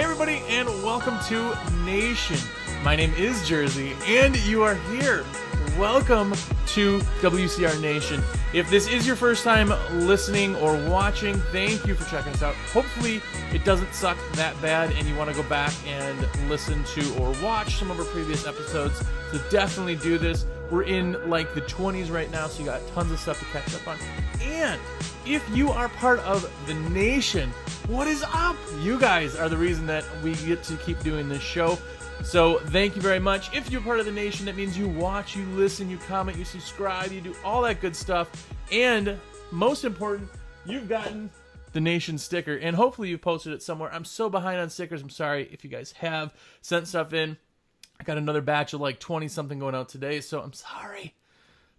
Hey everybody, and welcome to Nation. My name is Jersey, and you are here. Welcome to WCR Nation. If this is your first time listening or watching, thank you for checking us out. Hopefully it doesn't suck that bad and you want to go back and listen to or watch some of our previous episodes. So definitely do this. We're in like the 20s right now, so you got tons of stuff to catch up on. And if you are part of the Nation, what is up? You guys are the reason that we get to keep doing this show. So thank you very much. If you're part of the Nation, that means you watch, you listen, you comment, you subscribe, you do all that good stuff. And most important, you've gotten the Nation sticker. And hopefully you've posted it somewhere. I'm so behind on stickers. I'm sorry if you guys have sent stuff in. I got another batch of like 20-something going out today, so I'm sorry.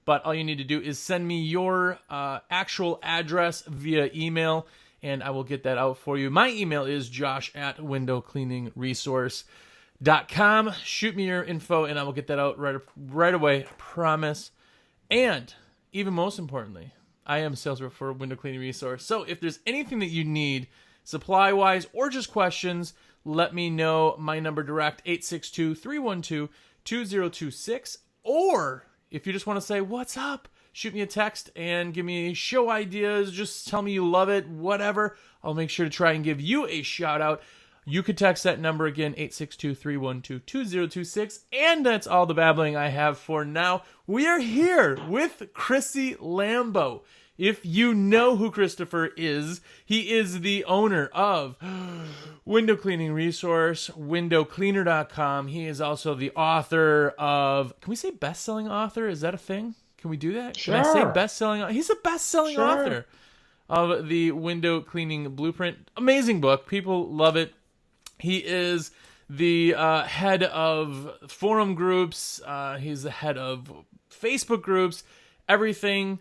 But all you need to do is send me your actual address via email, and I will get that out for you. My email is josh@windowcleaningresource.com. Shoot me your info, and I will get that out right away. I promise. And even most importantly, I am sales rep for Window Cleaning Resource. So if there's anything that you need, supply-wise or just questions, let me know. My number direct, 862-312-2026. Or if you just want to say, what's up? Shoot me a text and give me show ideas. Just tell me you love it, whatever. I'll make sure to try and give you a shout out. You could text that number again, 862-312-2026. And that's all the babbling I have for now. We are here with Chrissy Lambo. If you know who Christopher is, he is the owner of Window Cleaning Resource, WindowCleaner.com. He is also the author of, can we say best-selling author? Is that a thing? Can we do that? Sure. Can I say best-selling? He's a best-selling author of the Window Cleaning Blueprint. Amazing book. People love it. He is the head of forum groups. He's the head of Facebook groups. Everything.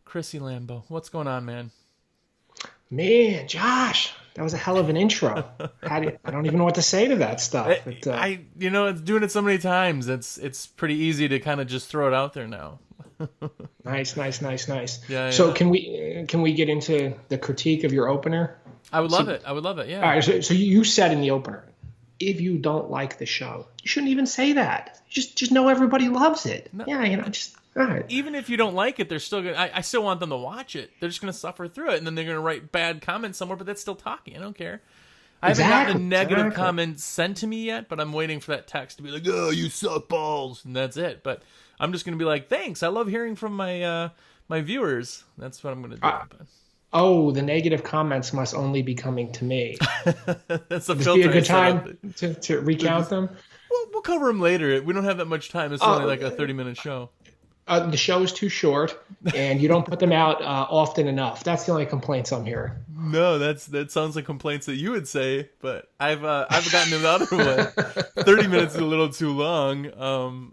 Chrissy Lambo, what's going on, man? Man, Josh, that was a hell of an intro. I don't even know what to say to that stuff. It's doing it so many times. It's pretty easy to kind of just throw it out there now. Nice. Yeah. So can we get into the critique of your opener? I would love it. Yeah. All right. So you said in the opener, if you don't like the show, you shouldn't even say that. Just know everybody loves it. No. Yeah, all right. Even if you don't like it, they're still gonna. I still want them to watch it. They're just gonna suffer through it, and then they're gonna write bad comments somewhere. But that's still talking. I don't care. I haven't gotten a negative comment sent to me yet, but I'm waiting for that text to be like, "Oh, you suck balls," and that's it. But I'm just gonna be like, "Thanks. I love hearing from my my viewers." That's what I'm gonna do. Oh, the negative comments must only be coming to me. That's a Would filter. be a good time to recount them. We'll cover them later. We don't have that much time. It's only like a 30-minute show. The show is too short, and you don't put them out often enough. That's the only complaints I'm hearing. No, that sounds like complaints that you would say, but I've gotten the other one. 30 minutes is a little too long,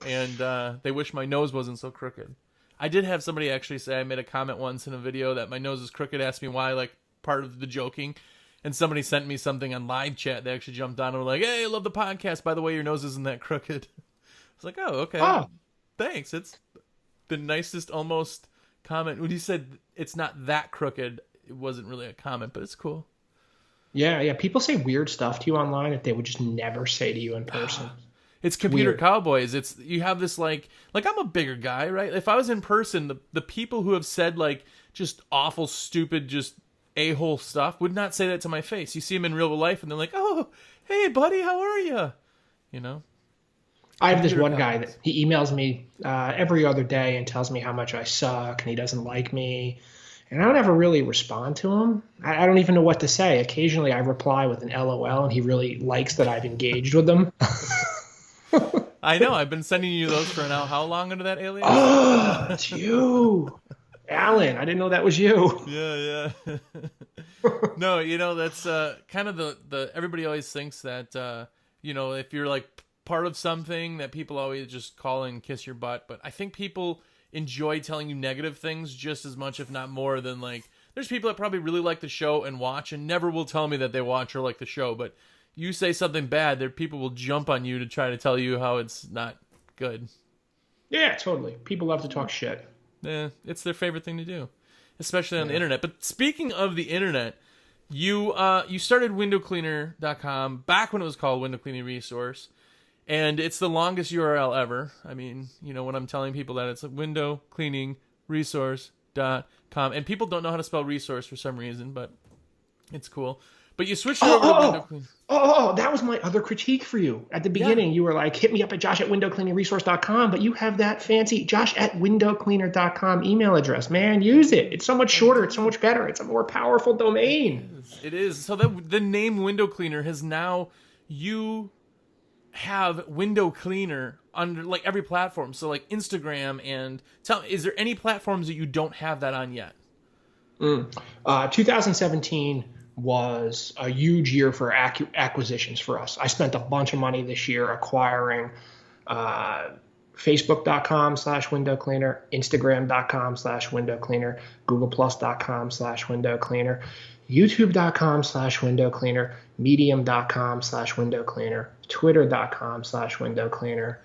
and they wish my nose wasn't so crooked. I did have somebody actually say, I made a comment once in a video that my nose is crooked, asked me why, like part of the joking, and somebody sent me something on live chat. They actually jumped on and were like, "Hey, I love the podcast. By the way, your nose isn't that crooked." I was like, "Oh, okay. Oh. Thanks." It's the nicest almost comment. When you said it's not that crooked, it wasn't really a comment, but it's cool. Yeah. People say weird stuff to you online that they would just never say to you in person. It's computer weird. cowboys. It's you have this like I'm a bigger guy, right? If I was in person, the people who have said like just awful, stupid, just a-hole stuff would not say that to my face. You see them in real life, and they're like, "Oh, hey, buddy, how are you?" You know. I have this one guy that he emails me every other day and tells me how much I suck and he doesn't like me. And I don't ever really respond to him. I don't even know what to say. Occasionally I reply with an LOL and he really likes that I've engaged with him. I know. I've been sending you those for now. How long under that alias? Oh, it's you. Alan, I didn't know that was you. Yeah. No, that's kind of the everybody always thinks that, if you're like part of something that people always just call and kiss your butt. But I think people enjoy telling you negative things just as much, if not more, than like, there's people that probably really like the show and watch and never will tell me that they watch or like the show. But you say something bad, there people will jump on you to try to tell you how it's not good. Yeah, totally. People love to talk shit. Yeah, it's their favorite thing to do, especially on the internet. But speaking of the internet, You started WindowCleaner.com back when it was called Window Cleaning Resource, and it's the longest URL ever. I mean, when I'm telling people that, it's like WindowCleaningResource.com, and people don't know how to spell resource for some reason, but it's cool. But you switched it over to Window Cleaning. That was my other critique for you. At the beginning, you were like, hit me up at josh@windowcleaningresource.com, but you have that fancy josh@windowcleaner.com email address. Man, use it. It's so much shorter. It's so much better. It's a more powerful domain. It is. So the name Window Cleaner has now, you have Window Cleaner under like every platform. So like Instagram and is there any platforms that you don't have that on yet? 2017 was a huge year for acquisitions for us. I spent a bunch of money this year acquiring Facebook.com/window cleaner, Instagram.com/window cleaner, GooglePlus.com/window cleaner, YouTube.com/window cleaner, Medium.com/window cleaner, Twitter.com/window cleaner,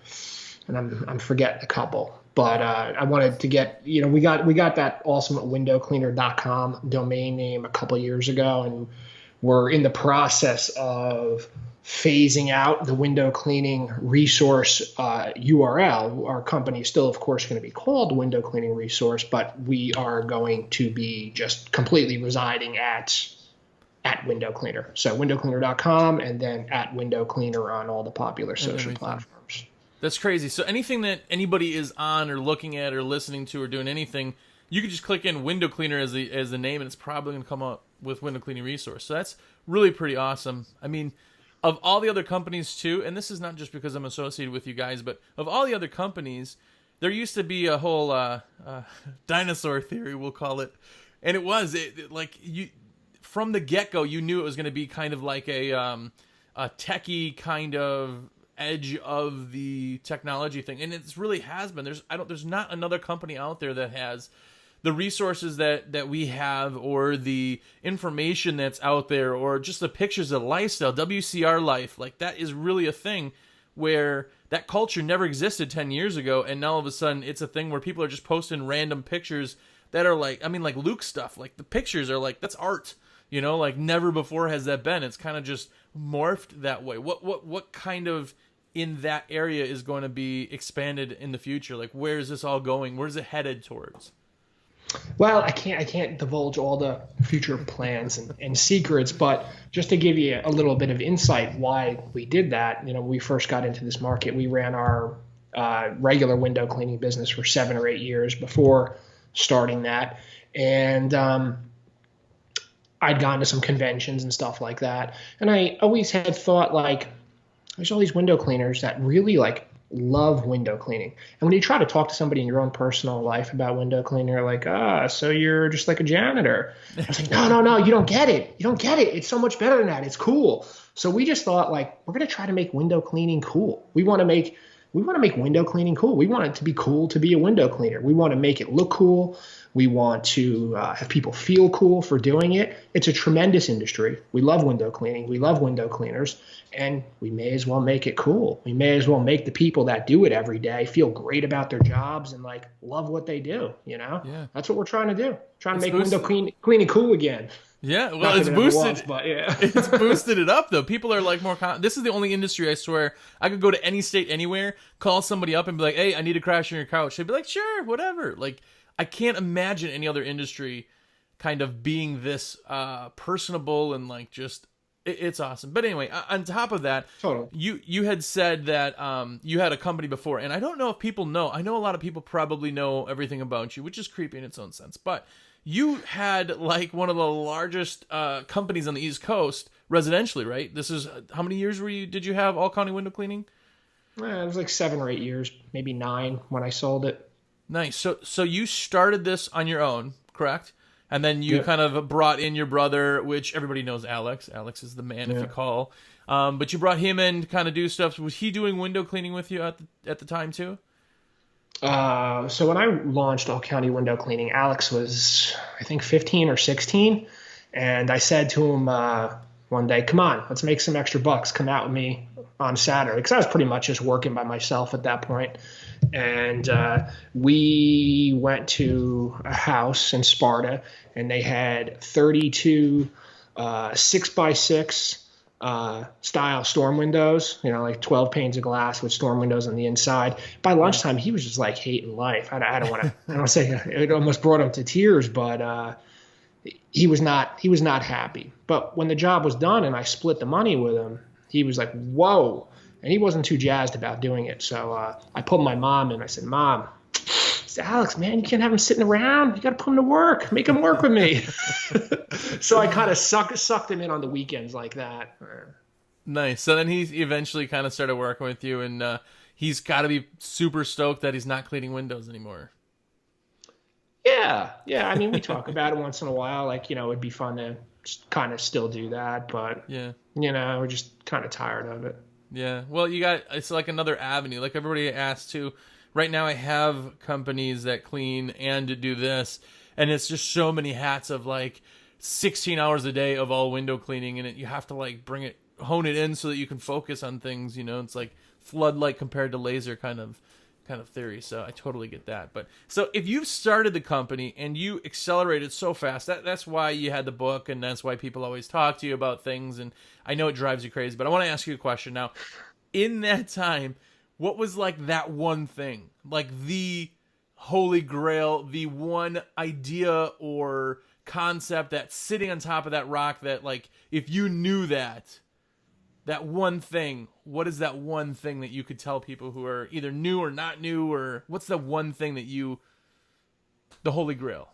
and I'm forgetting a couple. But I wanted to get, we got that awesome WindowCleaner.com domain name a couple years ago, and we're in the process of phasing out the window cleaning resource URL. Our company is still, of course, going to be called Window Cleaning Resource, but we are going to be just completely residing at Window Cleaner. So WindowCleaner.com and then at Window Cleaner on all the popular social platforms. That's crazy. So anything that anybody is on or looking at or listening to or doing anything, you can just click in Window Cleaner as the name, and it's probably going to come up with Window Cleaning Resource. So that's really pretty awesome. I mean, of all the other companies too, and this is not just because I'm associated with you guys, but of all the other companies, there used to be a whole Dinosaur Theory, we'll call it, and it was like you from the get-go, you knew it was going to be kind of like a techie kind of edge of the technology thing, and it really has been. There's not another company out there that has the resources that we have, or the information that's out there, or just the pictures of lifestyle, WCR life. Like, that is really a thing where that culture never existed 10 years ago, and now all of a sudden it's a thing where people are just posting random pictures that are like, I mean, like Luke stuff. Like, the pictures are like, that's art. Like never before has that been. It's kind of just morphed that way. What kind of in that area is going to be expanded in the future? Like, where is this all going? Where's it headed towards? Well, I can't divulge all the future plans and secrets, but just to give you a little bit of insight why we did that, when we first got into this market, we ran our regular window cleaning business for 7 or 8 years before starting that. And I'd gone to some conventions and stuff like that. And I always had thought, like, there's all these window cleaners that really love window cleaning. And when you try to talk to somebody in your own personal life about window cleaning, they're like, so you're just like a janitor. I was like, no, you don't get it. You don't get it. It's so much better than that. It's cool. So we just thought, we're going to try to make window cleaning cool. We want to make window cleaning cool. We want it to be cool to be a window cleaner. We want to make it look cool. We want to have people feel cool for doing it. It's a tremendous industry. We love window cleaning. We love window cleaners. And we may as well make it cool. We may as well make the people that do it every day feel great about their jobs and love what they do. Yeah. That's what we're trying to do. Trying to make window cleaning cool again. Yeah, well, it's boosted. Was, but yeah. It's boosted it up, though. People are more. This is the only industry, I swear, I could go to any state, anywhere, call somebody up and be like, "Hey, I need to crash on your couch." They'd be like, "Sure, whatever." I can't imagine any other industry kind of being this personable and just. It's awesome. But anyway, on top of that, totally. You had said that you had a company before, and I don't know if people know. I know a lot of people probably know everything about you, which is creepy in its own sense. But you had one of the largest companies on the East Coast residentially, right? This is how many years did you have All County Window Cleaning? It was 7 or 8 years, maybe 9 when I sold it. Nice. So you started this on your own, correct? And then you kind of brought in your brother, which everybody knows Alex. Alex is the man if you call. But you brought him in to kind of do stuff. Was he doing window cleaning with you at the time too? So when I launched All County Window Cleaning, Alex was, I think, 15 or 16. And I said to him one day, "Come on, let's make some extra bucks. Come out with me on Saturday." Because I was pretty much just working by myself at that point. And we went to a house in Sparta, and they had 32 6x6 style storm windows, like 12 panes of glass with storm windows on the inside. By lunchtime, he was just like hating life. I don't want to say it almost brought him to tears, but he was not happy. But when the job was done and I split the money with him, he was like, whoa. And he wasn't too jazzed about doing it. So I pulled my mom in. I said, Mom, Alex, man, you can't have him sitting around. You got to put him to work. Make him work with me. So I kind of sucked him in on the weekends like that. Nice. So then he eventually kind of started working with you, and he's got to be super stoked that he's not cleaning windows anymore. Yeah. I mean, we talk about it once in a while. Like, it'd be fun to kind of still do that, but yeah, we're just kind of tired of it. Yeah. Well, it's like another avenue. Like everybody asks too. Right now I have companies that clean and do this, and it's just so many hats of like 16 hours a day of all window cleaning, and you have to like hone it in so that you can focus on things, it's like floodlight compared to laser kind of theory. So I totally get that. But so if you've started the company and you accelerated so fast, that's why you had the book, and that's why people always talk to you about things, and I know it drives you crazy, but I want to ask you a question now. In that time, what was like that one thing, like the Holy Grail, the one idea or concept that's sitting on top of that rock that, like, if you knew that one thing, what is that one thing that you could tell people who are either new or not new, or what's the one thing that the Holy Grail?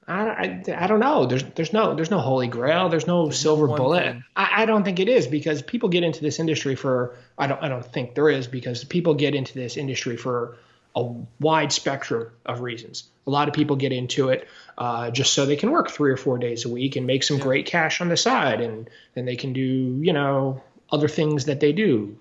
I don't know. There's no Holy Grail. There's no silver bullet. I don't think it is, because people get into this industry I don't think there is, because people get into this industry for a wide spectrum of reasons. A lot of people get into it just so they can work 3 or 4 days a week and make some great cash on the side, and then they can do, other things that they do.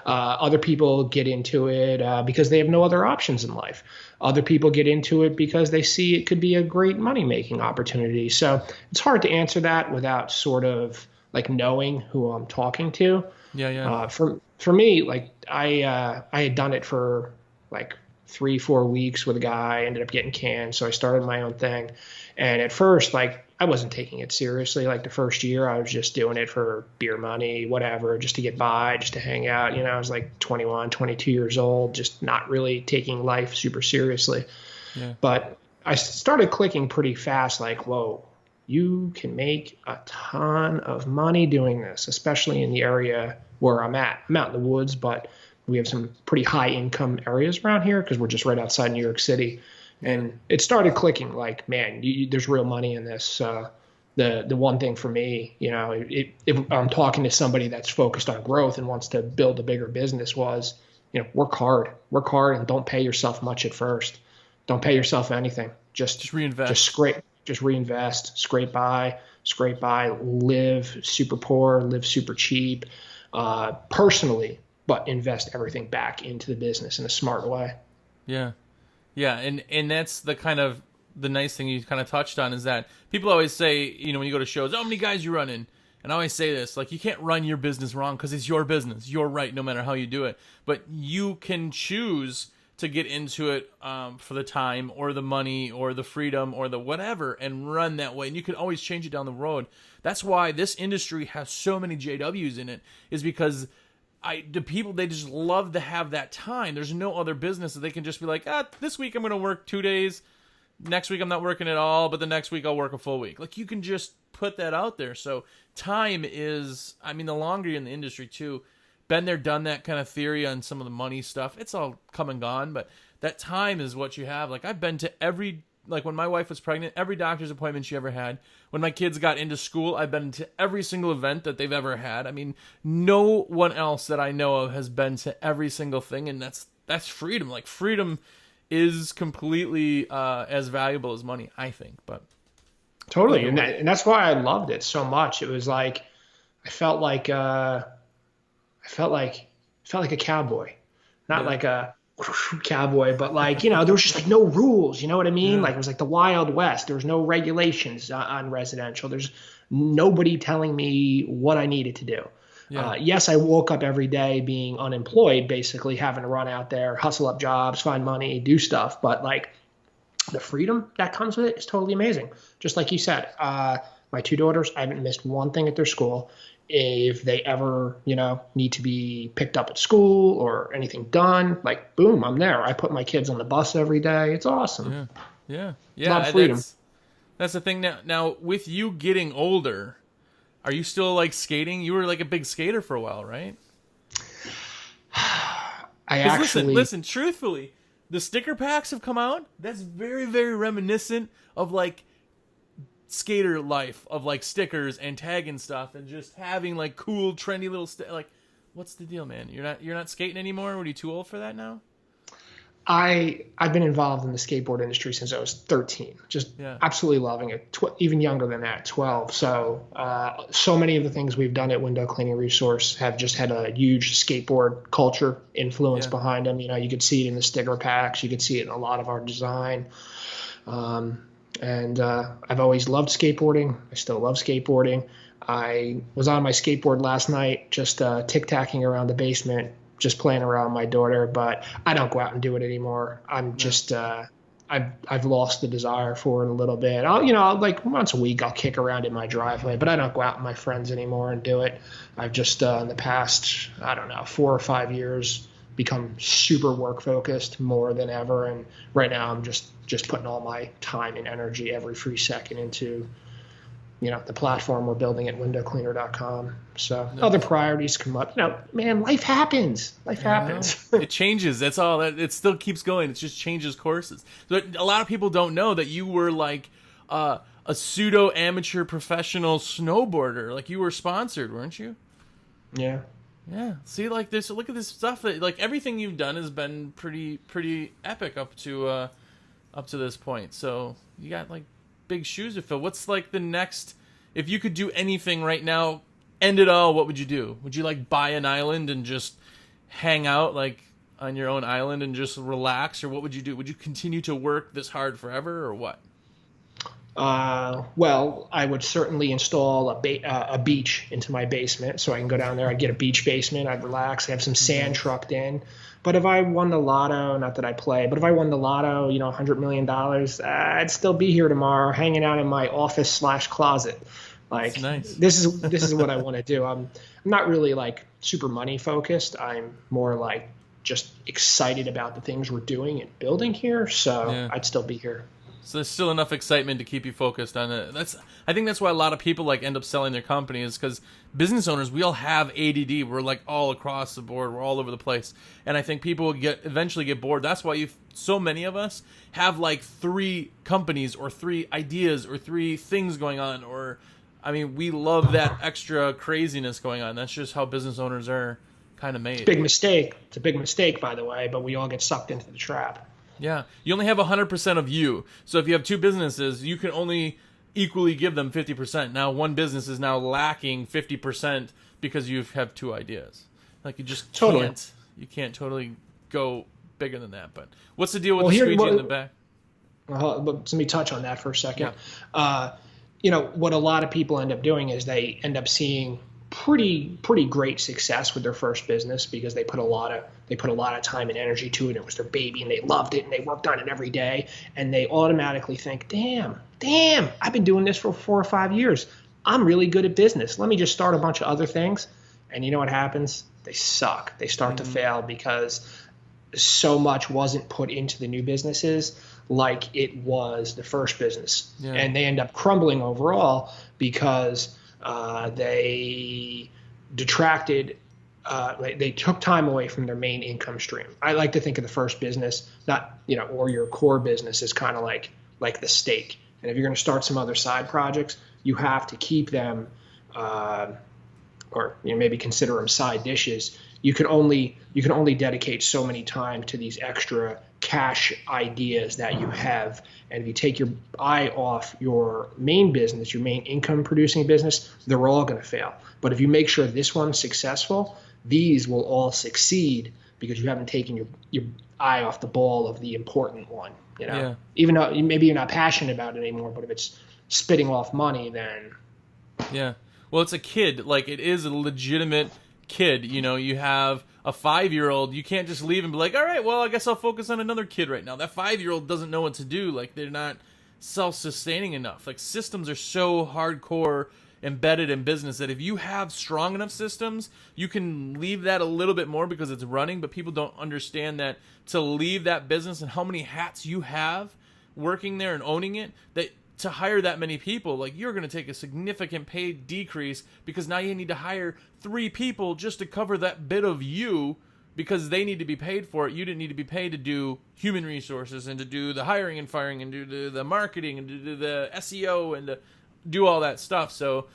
Other people get into it because they have no other options in life. Other people get into it because they see it could be a great money-making opportunity. So it's hard to answer that without sort of like knowing who I'm talking to. Yeah. For me, like I had done it for like 3-4 weeks with a guy, ended up getting canned. So I started my own thing. And at first, like, I wasn't taking it seriously. Like the first year, I was just doing it for beer money, whatever, just to get by, just to hang out. I was like 21, 22 years old, just not really taking life super seriously. Yeah. But I started clicking pretty fast, like, whoa, you can make a ton of money doing this, especially in the area where I'm at. I'm out in the woods, but we have some pretty high income areas around here because we're just right outside New York City. And it started clicking like, man, there's real money in this. The one thing for me, if I'm talking to somebody that's focused on growth and wants to build a bigger business, was, work hard, and don't pay yourself much at first. Don't pay yourself anything. Just reinvest. Just reinvest, scrape by, live super poor, live super cheap, personally, but invest everything back into the business in a smart way. Yeah. Yeah, and that's the nice thing you kind of touched on, is that people always say, when you go to shows, how many guys you running? And I always say this, like, you can't run your business wrong because it's your business. You're right no matter how you do it. But you can choose to get into it for the time or the money or the freedom or the whatever and run that way. And you can always change it down the road. That's why this industry has so many JWs in it, is because the people, they just love to have that time. There's no other business that they can just be like, this week I'm going to work 2 days. Next week I'm not working at all, but the next week I'll work a full week. Like, you can just put that out there. So time is, the longer you're in the industry too, been there, done that kind of theory on some of the money stuff. It's all come and gone, but that time is what you have. Like, I've been to when my wife was pregnant, every doctor's appointment she ever had. When my kids got into school, I've been to every single event that they've ever had. No one else that I know of has been to every single thing, and that's freedom. Like, freedom is completely as valuable as money, I think. But totally, and that's why I loved it so much. It was like I felt like a cowboy, not like a cowboy, but like, there was just like no rules, you know what I mean? Yeah. Like, it was like the Wild West. There was no regulations on residential. There's nobody telling me what I needed to do. Yeah. Yes, I woke up every day being unemployed, basically having to run out there, hustle up jobs, find money, do stuff. But like, the freedom that comes with it is totally amazing. Just like you said, My two daughters, I haven't missed one thing at their school. If they ever, need to be picked up at school or anything done, like, boom, I'm there. I put my kids on the bus every day. It's awesome. Yeah. A lot of freedom. That's the thing. Now, with you getting older, are you still like skating? You were like a big skater for a while, right? Listen, truthfully, the sticker packs have come out. That's very, very reminiscent of like skater life, of like stickers and tagging stuff and just having like cool, trendy little like. What's the deal, man? You're not skating anymore? Are you too old for that now? I've been involved in the skateboard industry since I was 13. Just absolutely loving it. Even younger than that, 12. So so many of the things we've done at Window Cleaning Resource have just had a huge skateboard culture influence behind them. You could see it in the sticker packs. You could see it in a lot of our design. And I've always loved skateboarding. I still love skateboarding. I was on my skateboard last night, just tic-tacking around the basement, just playing around with my daughter, but I don't go out and do it anymore. I'm just, I've lost the desire for it a little bit. I'll like once a week, I'll kick around in my driveway, but I don't go out with my friends anymore and do it. I've just, in the past, 4 or 5 years, become super work focused more than ever. And right now I'm just putting all my time and energy every free second into, the platform we're building at WindowCleaner.com. So other priorities come up. Man, life happens. Life happens. It changes. That's all. It still keeps going. It just changes courses. But a lot of people don't know that you were like a pseudo amateur professional snowboarder. Like you were sponsored, weren't you? Yeah. Yeah. See, like this. Look at this stuff. That like everything you've done has been pretty epic up to this point. So you got like big shoes to fill. What's like the next, if you could do anything right now, end it all, what would you do? Would you like buy an island and just hang out like on your own island and just relax, or what would you do? Would you continue to work this hard forever, or what? Well, I would certainly install a beach into my basement so I can go down there. I'd get a beach basement. I'd relax. I'd have some sand trucked in. But if I won the lotto, not that I play, but if I won the lotto, $100 million, I'd still be here tomorrow hanging out in my office/closet. Like, nice. This is what I want to do. I'm not really like super money focused. I'm more like just excited about the things we're doing and building here. So I'd still be here. So there's still enough excitement to keep you focused on it. I think that's why a lot of people like end up selling their company, is because business owners, we all have ADD. We're like all across the board. We're all over the place. And I think people eventually get bored. That's why so many of us have like 3 companies or 3 ideas or 3 things going on. Or, I mean, we love that extra craziness going on. That's just how business owners are kind of made. It's a big mistake. It's a big mistake, by the way, but we all get sucked into the trap. Yeah. You only have 100% of you. So if you have 2 businesses, you can only equally give them 50%. Now one business is now lacking 50% because you have 2 ideas. Like you just can't totally go bigger than that. But what's the deal with the squeegee in the back? Let me touch on that for a second. Yeah. What a lot of people end up doing is they end up seeing pretty great success with their first business because they put a lot of time and energy to it. It was their baby and they loved it and they worked on it every day, and they automatically think, damn, I've been doing this for 4 or 5 years. I'm really good at business. Let me just start a bunch of other things. And you know what happens? They suck. They start to fail because so much wasn't put into the new businesses like it was the first business. Yeah. And they end up crumbling overall because they detracted, they took time away from their main income stream. I like to think of the first business, or your core business is kind of like the steak. And if you're going to start some other side projects, you have to keep them, or maybe consider them side dishes. You can only dedicate so many time to these extra cash ideas that you have. And if you take your eye off your main business, your main income producing business, they're all going to fail. But if you make sure this one's successful, these will all succeed because you haven't taken your eye off the ball of the important one. Yeah. Even though maybe you're not passionate about it anymore, but if it's spitting off money, then yeah. Well, it's a kid. Like, it is a legitimate kid. You have a 5-year-old. You can't just leave and be like, all right, well, I guess I'll focus on another kid right now. That 5-year-old doesn't know what to do. Like, they're not self-sustaining enough. Like, systems are so hardcore embedded in business that if you have strong enough systems, you can leave that a little bit more because it's running, but people don't understand that to leave that business and how many hats you have working there and owning it, that to hire that many people, like, you're going to take a significant pay decrease because now you need to hire 3 people just to cover that bit of you because they need to be paid for it. You didn't need to be paid to do human resources and to do the hiring and firing and do the marketing and to do the SEO and to do all that stuff. So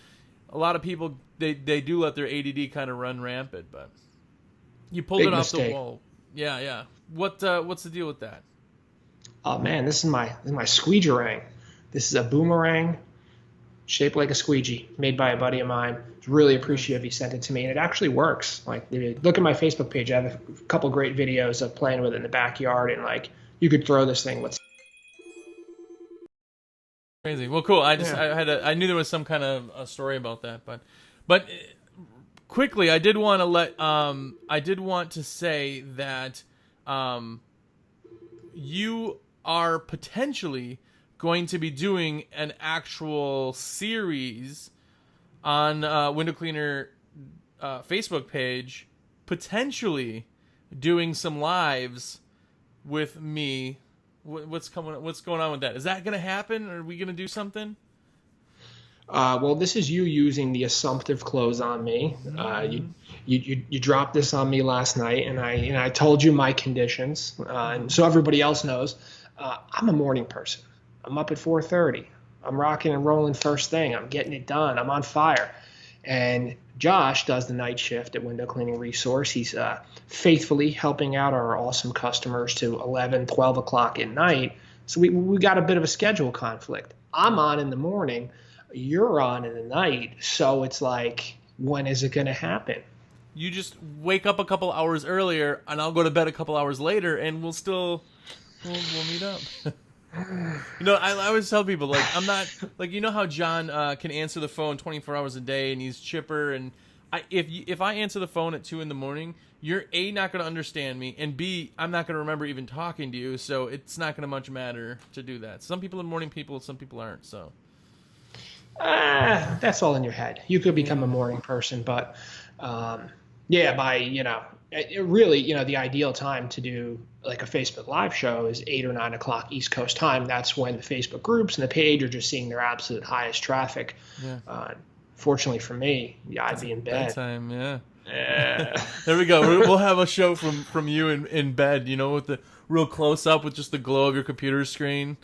a lot of people, they do let their ADD kind of run rampant, but you pulled Big it off mistake. the wall. Yeah. What's the deal with that? Oh man, this is my squeegerang. This is a boomerang shaped like a squeegee, made by a buddy of mine. It's really appreciative he sent it to me, and it actually works. Like, if you look at my Facebook page, I have a couple great videos of playing with it in the backyard, and like, you could throw this thing with. Crazy. Well, cool. I knew there was some kind of a story about that, but quickly, I did want to say that you are potentially going to be doing an actual series on Window Cleaner Facebook page, potentially doing some lives with me. What's going on with that? Is that going to happen? Are we going to do something? Well, this is you using the assumptive close on me. You dropped this on me last night, and I told you my conditions, and so everybody else knows. I'm a morning person. I'm up at 4:30. I'm rocking and rolling first thing. I'm getting it done. I'm on fire. And Josh does the night shift at Window Cleaning Resource. He's faithfully helping out our awesome customers to 11, 12 o'clock at night. So we got a bit of a schedule conflict. I'm on in the morning. You're on in the night. So it's like, when is it going to happen? You just wake up a couple hours earlier, and I'll go to bed a couple hours later, and we'll meet up. You know, I always tell people, like, I'm not, like, you know how John can answer the phone 24 hours a day and he's chipper, and if I answer the phone at 2 a.m, you're A, not going to understand me, and B, I'm not going to remember even talking to you, so it's not going to much matter to do that. Some people are morning people, some people aren't, so. That's all in your head. You could become a morning person, but really, the ideal time to do like a Facebook live show is 8 or 9 o'clock East Coast time. That's when the Facebook groups and the page are just seeing their absolute highest traffic. Yeah. Fortunately for me, I'd be in bed. Bedtime, yeah. There we go. We'll have a show from you in bed, with the real close up with just the glow of your computer screen,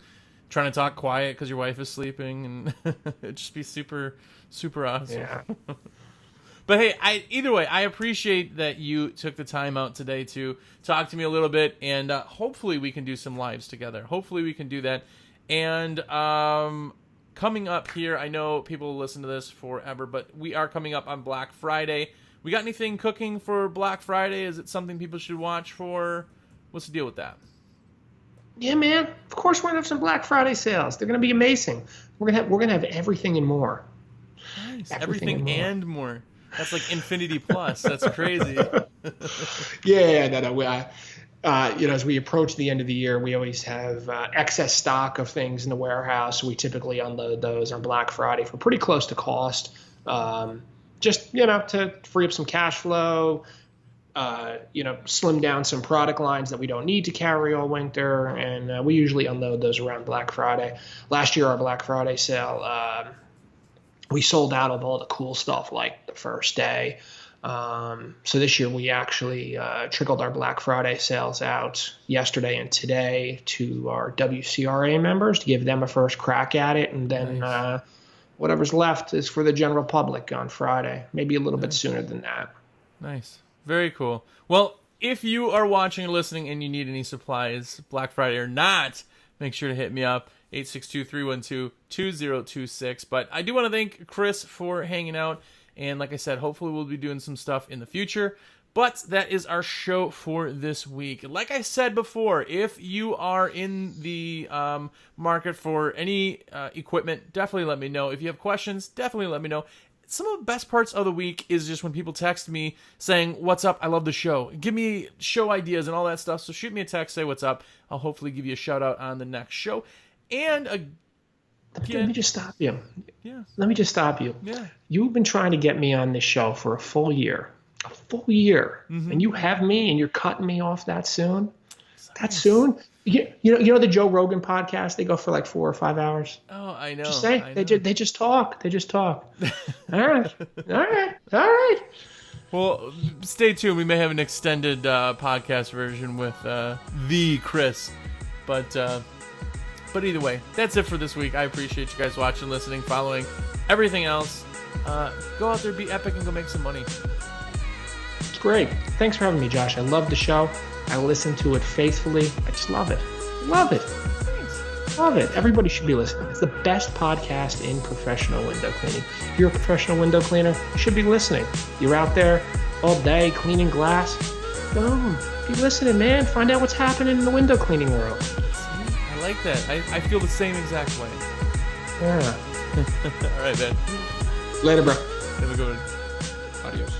trying to talk quiet because your wife is sleeping, and it'd just be super, super awesome. Yeah. But hey, either way, I appreciate that you took the time out today to talk to me a little bit, and hopefully we can do some lives together. Hopefully we can do that. And coming up here, I know people will listen to this forever, but we are coming up on Black Friday. We got anything cooking for Black Friday? Is it something people should watch for? What's the deal with that? Yeah, man. Of course we're gonna have some Black Friday sales. They're gonna be amazing. We're gonna have everything and more. Nice. Everything and more. That's like Infinity Plus. That's crazy. Yeah, no. As we approach the end of the year, we always have excess stock of things in the warehouse. We typically unload those on Black Friday for pretty close to cost. Just to free up some cash flow. Slim down some product lines that we don't need to carry all winter, and we usually unload those around Black Friday. Last year, our Black Friday sale. We sold out of all the cool stuff like the first day. So this year we actually trickled our Black Friday sales out yesterday and today to our WCRA members to give them a first crack at it. And then nice. Whatever's left is for the general public on Friday, maybe a little bit sooner than that. Nice. Very cool. Well, if you are watching or listening and you need any supplies, Black Friday or not, make sure to hit me up. 862-312-2026. But I do want to thank Chris for hanging out. And like I said, hopefully we'll be doing some stuff in the future. But that is our show for this week. Like I said before, if you are in the market for any equipment, definitely let me know. If you have questions, definitely let me know. Some of the best parts of the week is just when people text me saying, "What's up? I love the show. Give me show ideas and all that stuff." So shoot me a text, say what's up. I'll hopefully give you a shout out on the next show. And Let me just stop you. Yeah. Let me just stop you. Yeah. You've been trying to get me on this show for a full year. A full year. Mm-hmm. And you have me and you're cutting me off that soon? That soon? You know the Joe Rogan podcast? They go for like 4 or 5 hours. Oh, I know. Just say they just talk. They just talk. All right. Well, stay tuned. We may have an extended podcast version with the Chris, but either way, that's it for this week. I appreciate you guys watching, listening, following, everything else. Go out there, be epic, and go make some money. It's great. Thanks for having me, Josh. I love the show. I listen to it faithfully. I just love it. Love it. Thanks. Love it. Everybody should be listening. It's the best podcast in professional window cleaning. If you're a professional window cleaner, you should be listening. You're out there all day cleaning glass. Boom. Be listening, man. Find out what's happening in the window cleaning world. I like that. I feel the same exact way. Yeah. All right, man. Later, bro. Have a good one. Adios.